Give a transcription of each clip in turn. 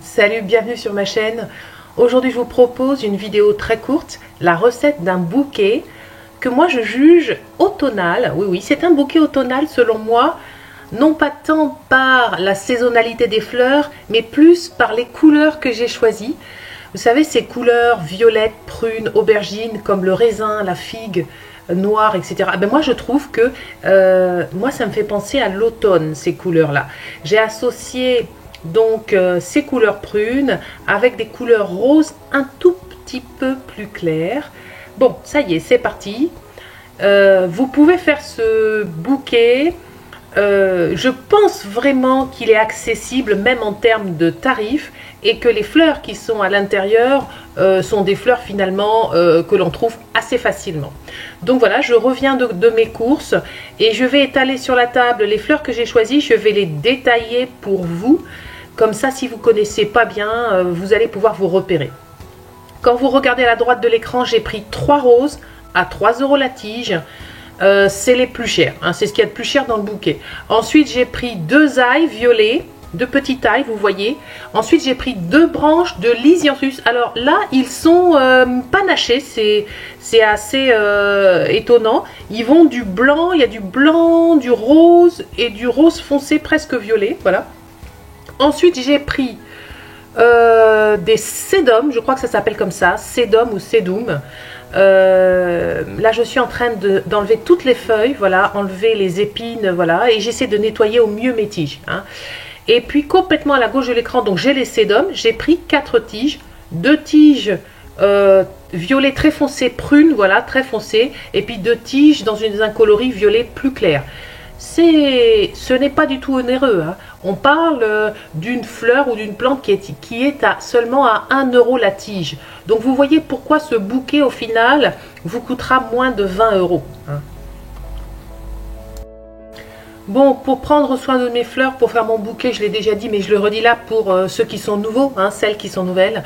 Salut, bienvenue sur ma chaîne. Aujourd'hui, je vous propose une vidéo très courte, la recette d'un bouquet que moi je juge automnal. Oui, c'est un bouquet automnal selon moi, non pas tant par la saisonnalité des fleurs, mais plus par les couleurs que j'ai choisies. Vous savez, ces couleurs violettes, prunes, aubergines, comme le raisin, la figue, noir, etc. Ben moi, je trouve que moi, ça me fait penser à l'automne, ces couleurs-là. J'ai associé donc ces couleurs prunes avec des couleurs roses un tout petit peu plus claires. Bon, ça y est, c'est parti. Vous pouvez faire ce bouquet. Je pense vraiment qu'il est accessible même en termes de tarifs et que les fleurs qui sont à l'intérieur sont des fleurs finalement que l'on trouve assez facilement. Donc voilà, je reviens de mes courses et je vais étaler sur la table les fleurs que j'ai choisies. Je vais les détailler pour vous. Comme ça, si vous ne connaissez pas bien, vous allez pouvoir vous repérer. Quand vous regardez à la droite de l'écran, j'ai pris 3 roses à 3 € la tige. C'est les plus chers, hein, c'est ce qu'il y a de plus cher dans le bouquet. Ensuite, j'ai pris 2 ailles violets, 2 petites ailles, vous voyez. Ensuite, j'ai pris 2 branches de lisianthus. Alors là, ils sont panachés, c'est assez étonnant. Ils vont du blanc, il y a du blanc, du rose et du rose foncé presque violet, voilà. Ensuite, j'ai pris des sédums, je crois que ça s'appelle comme ça, sédum ou sédum. Là, je suis en train d'enlever toutes les feuilles, voilà, enlever les épines, voilà, et j'essaie de nettoyer au mieux mes tiges. Hein. Et puis, complètement à la gauche de l'écran, donc j'ai les sédums, j'ai pris 4 tiges, 2 tiges violet très foncé, prune, voilà, très foncé, et puis 2 tiges dans un coloris violet plus clair. Ce n'est pas du tout onéreux, hein. On parle d'une fleur ou d'une plante qui est seulement à 1 € la tige. Donc vous voyez pourquoi ce bouquet au final vous coûtera moins de 20 €. Hein. Bon, pour prendre soin de mes fleurs, pour faire mon bouquet, je l'ai déjà dit, mais je le redis là pour ceux qui sont nouveaux, hein, celles qui sont nouvelles.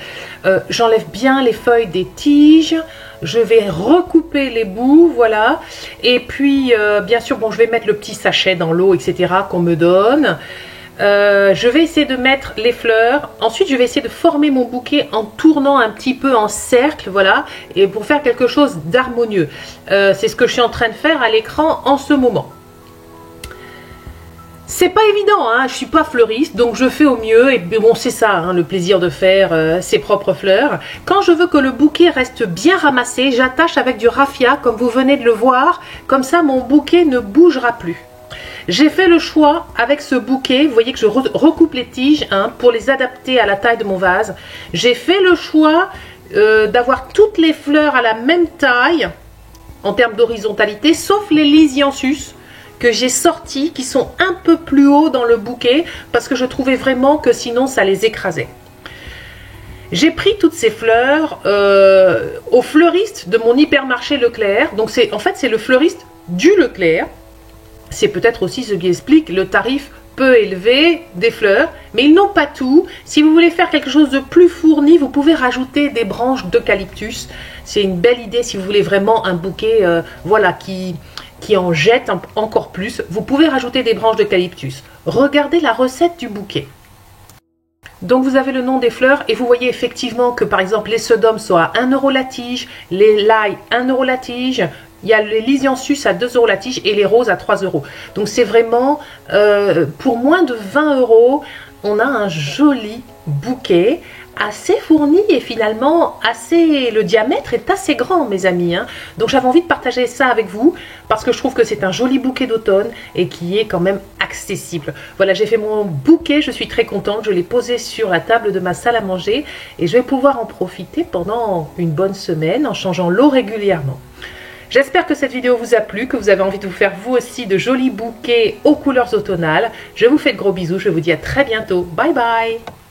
J'enlève bien les feuilles des tiges. Je vais recouper les bouts, voilà. Et puis, bien sûr, bon, je vais mettre le petit sachet dans l'eau, etc. qu'on me donne. Je vais essayer de mettre les fleurs. Ensuite, je vais essayer de former mon bouquet en tournant un petit peu en cercle, voilà. Et pour faire quelque chose d'harmonieux. C'est ce que je suis en train de faire à l'écran en ce moment. C'est pas évident, hein, je suis pas fleuriste, donc je fais au mieux, et bon c'est ça, hein, le plaisir de faire ses propres fleurs. Quand je veux que le bouquet reste bien ramassé, j'attache avec du raffia, comme vous venez de le voir, comme ça mon bouquet ne bougera plus. J'ai fait le choix avec ce bouquet, vous voyez que je recoupe les tiges hein, pour les adapter à la taille de mon vase. J'ai fait le choix d'avoir toutes les fleurs à la même taille, en termes d'horizontalité, sauf les lisianthus, que j'ai sortis, qui sont un peu plus haut dans le bouquet, parce que je trouvais vraiment que sinon ça les écrasait. J'ai pris toutes ces fleurs au fleuriste de mon hypermarché Leclerc, donc en fait c'est le fleuriste du Leclerc. C'est peut-être aussi ce qui explique le tarif peu élevé des fleurs, mais ils n'ont pas tout. Si vous voulez faire quelque chose de plus fourni, vous pouvez rajouter des branches d'eucalyptus. C'est une belle idée si vous voulez vraiment un bouquet voilà, qui en jette encore plus. Vous pouvez rajouter des branches d'eucalyptus. Regardez la recette du bouquet. Donc vous avez le nom des fleurs et vous voyez effectivement que par exemple les sédums sont à 1 € la tige, les lilas 1 € la tige, il y a les lisianthus à 2 € la tige et les roses à 3 €. Donc c'est vraiment pour moins de 20 €, on a un joli bouquet assez fourni et finalement le diamètre est assez grand mes amis hein. Donc j'avais envie de partager ça avec vous parce que je trouve que c'est un joli bouquet d'automne et qui est quand même accessible. Voilà, j'ai fait mon bouquet, je suis très contente, je l'ai posé sur la table de ma salle à manger et je vais pouvoir en profiter pendant une bonne semaine en changeant l'eau régulièrement. J'espère que cette vidéo vous a plu, que vous avez envie de vous faire vous aussi de jolis bouquets aux couleurs automnales. Je vous fais de gros bisous, je vous dis à très bientôt. Bye bye!